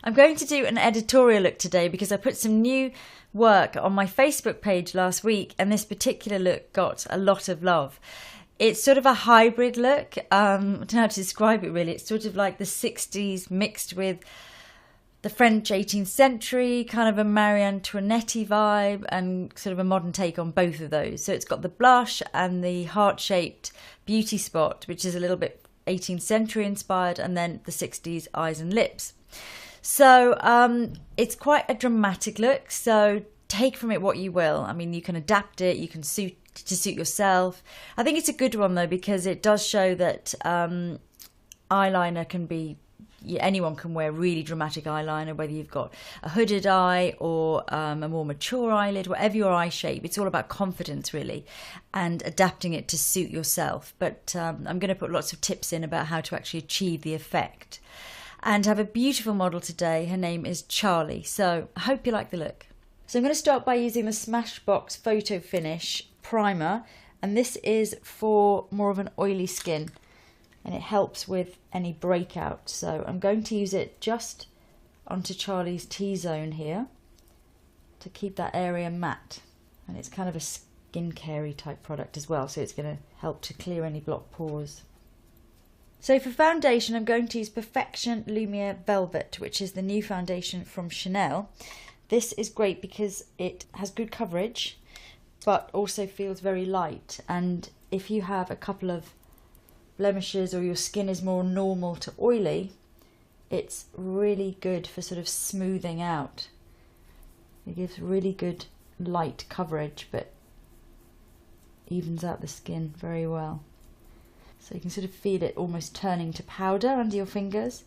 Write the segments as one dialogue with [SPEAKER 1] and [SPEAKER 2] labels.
[SPEAKER 1] I'm going to do an editorial look today because I put some new work on my Facebook page last week and this particular look got a lot of love. It's sort of a hybrid look. I don't know how to describe it really. It's sort of like the 60s mixed with the French 18th century, kind of a Marie Antoinette vibe and sort of a modern take on both of those. So it's got the blush and the heart-shaped beauty spot, which is a little bit 18th century inspired, and then the 60s eyes and lips. So it's quite a dramatic look, so take from it what you will. I mean, you can adapt it, you can suit yourself. I think it's a good one though, because it does show that eyeliner can be, anyone can wear really dramatic eyeliner, whether you've got a hooded eye or a more mature eyelid, whatever your eye shape. It's all about confidence really and adapting it to suit yourself. But I'm going to put lots of tips in about how to actually achieve the effect. And I have a beautiful model today. Her name is Charlie. So I hope you like the look. So I'm going to start by using the Smashbox Photo Finish Primer. And this is for more of an oily skin. And it helps with any breakout. So I'm going to use it just onto Charlie's T-zone here to keep that area matte. And it's kind of a skincare-y type product as well. So it's going to help to clear any blocked pores. So for foundation, I'm going to use Perfection Lumiere Velvet, which is the new foundation from Chanel. This is great because it has good coverage, but also feels very light. And if you have a couple of blemishes or your skin is more normal to oily, it's really good for sort of smoothing out. It gives really good light coverage, but evens out the skin very well. So you can sort of feel it almost turning to powder under your fingers.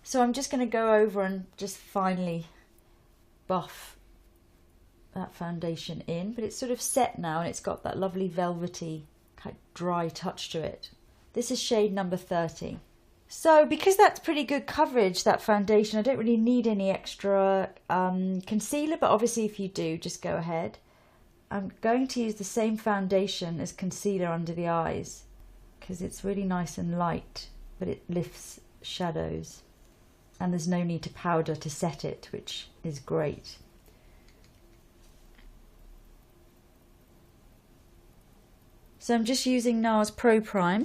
[SPEAKER 1] So I'm just going to go over and just finally buff that foundation in, but it's sort of set now and it's got that lovely velvety kind of dry touch to it. This is shade number 30. So because that's pretty good coverage, that foundation, I don't really need any extra concealer, but obviously if you do, just go ahead. I'm going to use the same foundation as concealer under the eyes because it's really nice and light, but it lifts shadows. And there's no need to powder to set it, which is great. So I'm just using NARS Pro Prime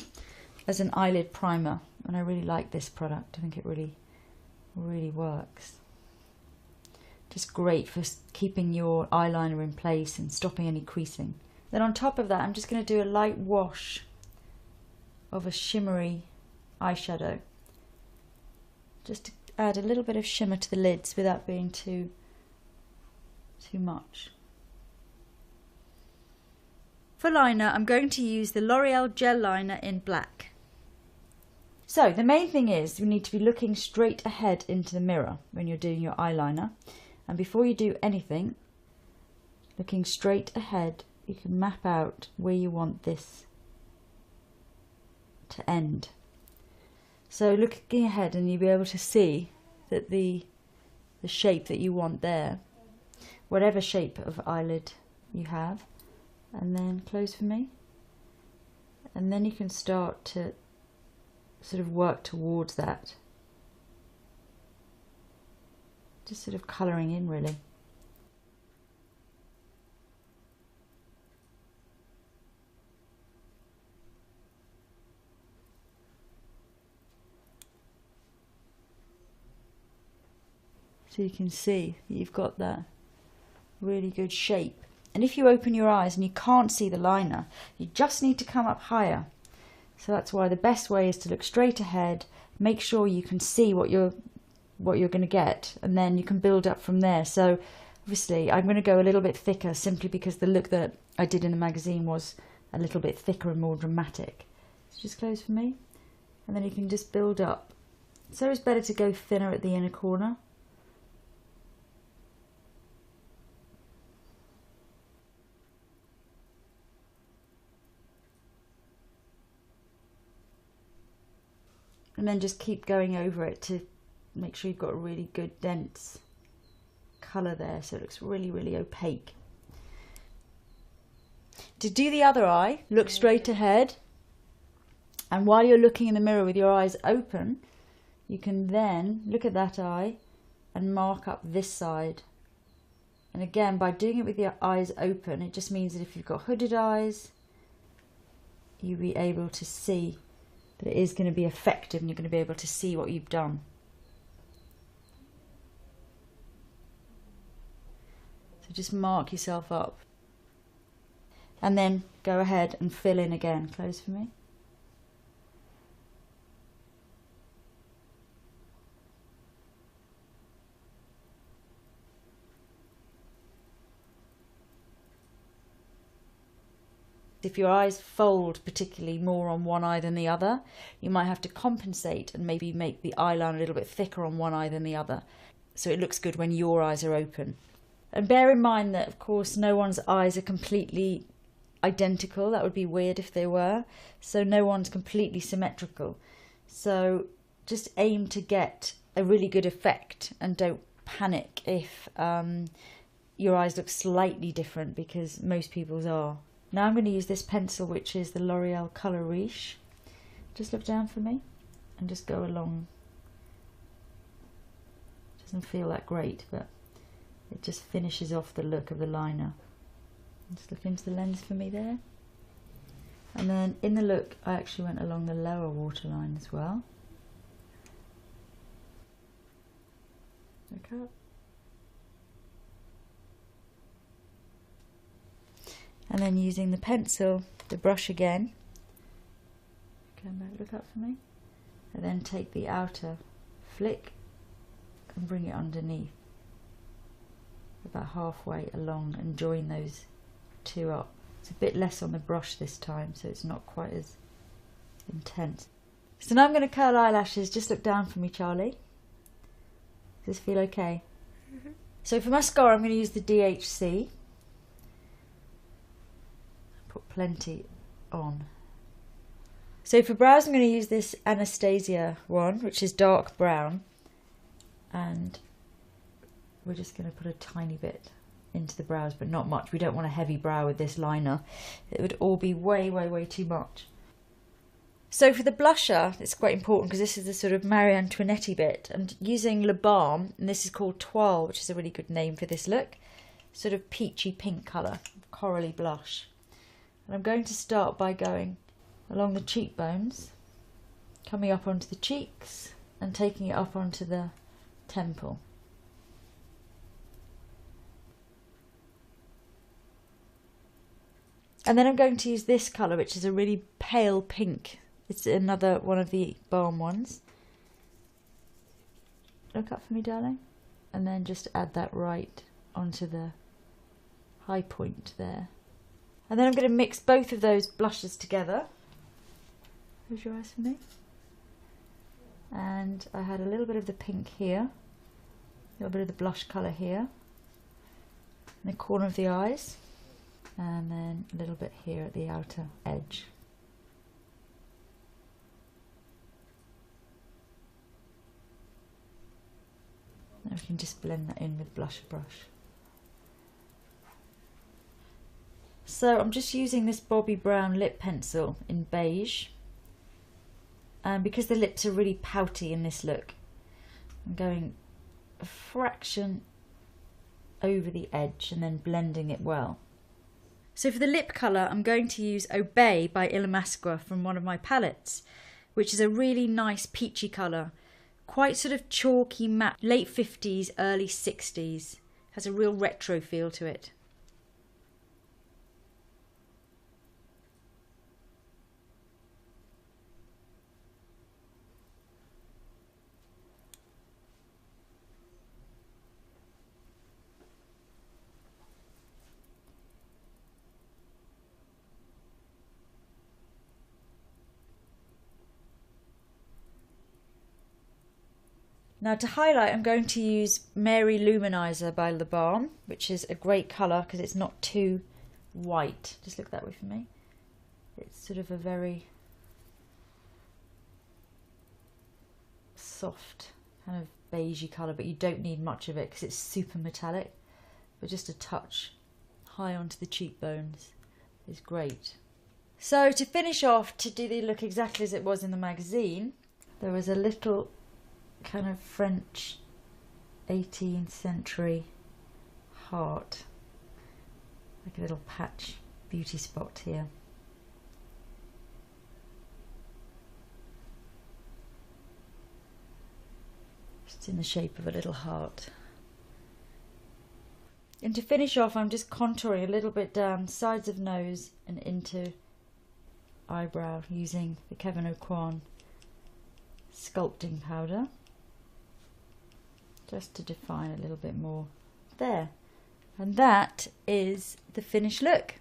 [SPEAKER 1] as an eyelid primer, and I really like this product. I think it really works. Just great for keeping your eyeliner in place and stopping any creasing. Then on top of that, I'm just going to do a light wash of a shimmery eyeshadow, just to add a little bit of shimmer to the lids without being too much. For liner, I'm going to use the L'Oreal Gel Liner in black. So the main thing is you need to be looking straight ahead into the mirror when you're doing your eyeliner. And before you do anything, looking straight ahead, you can map out where you want this to end. So looking ahead and you'll be able to see that the shape that you want there, whatever shape of eyelid you have, and then close for me. And then you can start to sort of work towards that. Just sort of colouring in really. So you can see you've got that really good shape. And if you open your eyes and you can't see the liner, you just need to come up higher. So that's why the best way is to look straight ahead, make sure you can see what you're going to get, and then you can build up from there. So obviously I'm going to go a little bit thicker simply because the look that I did in the magazine was a little bit thicker and more dramatic. So just close for me, and then you can just build up. So it's better to go thinner at the inner corner. And then just keep going over it to make sure you've got a really good dense colour there, so it looks really opaque. To do the other eye, look straight ahead, and while you're looking in the mirror with your eyes open, you can then look at that eye and mark up this side. And again, by doing it with your eyes open, it just means that if you've got hooded eyes, you'll be able to see that it is going to be effective and you're going to be able to see what you've done. So just mark yourself up. And then go ahead and fill in again. Close for me. If your eyes fold particularly more on one eye than the other, you might have to compensate and maybe make the eyeliner a little bit thicker on one eye than the other, so it looks good when your eyes are open. And bear in mind that, of course, no one's eyes are completely identical. That would be weird if they were. So no one's completely symmetrical. So just aim to get a really good effect and don't panic if your eyes look slightly different, because most people's are. Now I'm going to use this pencil, which is the L'Oreal Colour Riche. Just look down for me and just go along. Doesn't feel that great, but it just finishes off the look of the liner. Just look into the lens for me there. And then in the look, I actually went along the lower waterline as well. Look up. And then using the pencil, the brush again, come back, look up for me, and then take the outer flick and bring it underneath, about halfway along, and join those two up. It's a bit less on the brush this time, so it's not quite as intense. So now I'm going to curl eyelashes. Just look down for me, Charlie. Does this feel okay? Mm-hmm. So for mascara, I'm going to use the DHC. Put plenty on. So for brows, I'm going to use this Anastasia one, which is dark brown, and we're just going to put a tiny bit into the brows, but not much. We don't want a heavy brow with this liner. It would all be way too much. So for the blusher, it's quite important because this is the sort of Marie Antoinette bit, and using Le Balm, and this is called Toile, which is a really good name for this look, sort of peachy pink colour, corally blush. And I'm going to start by going along the cheekbones, coming up onto the cheeks and taking it up onto the temple. And then I'm going to use this colour, which is a really pale pink. It's another one of the balm ones. Look up for me, darling. And then just add that right onto the high point there. And then I'm going to mix both of those blushes together. Close your eyes for me. And I had a little bit of the pink here, a little bit of the blush colour here, in the corner of the eyes, and then a little bit here at the outer edge. And we can just blend that in with blush brush. So I'm just using this Bobbi Brown lip pencil in beige, and because the lips are really pouty in this look, I'm going a fraction over the edge and then blending it well. So for the lip colour, I'm going to use Obey by Illamasqua from one of my palettes, which is a really nice peachy colour, quite sort of chalky matte, late 50s, early 60s, has a real retro feel to it. Now to highlight, I'm going to use Mary Luminizer by Le Balm, which is a great colour because it's not too white. Just look that way for me. It's sort of a very soft kind of beigey colour, but you don't need much of it because it's super metallic. But just a touch high onto the cheekbones is great. So to finish off, to do the look exactly as it was in the magazine, there was a little kind of French 18th century heart, like a little patch beauty spot here. Just in the shape of a little heart. And to finish off, I'm just contouring a little bit down sides of nose and into eyebrow using the Kevin Aucoin sculpting powder, just to define a little bit more there. And that is the finished look.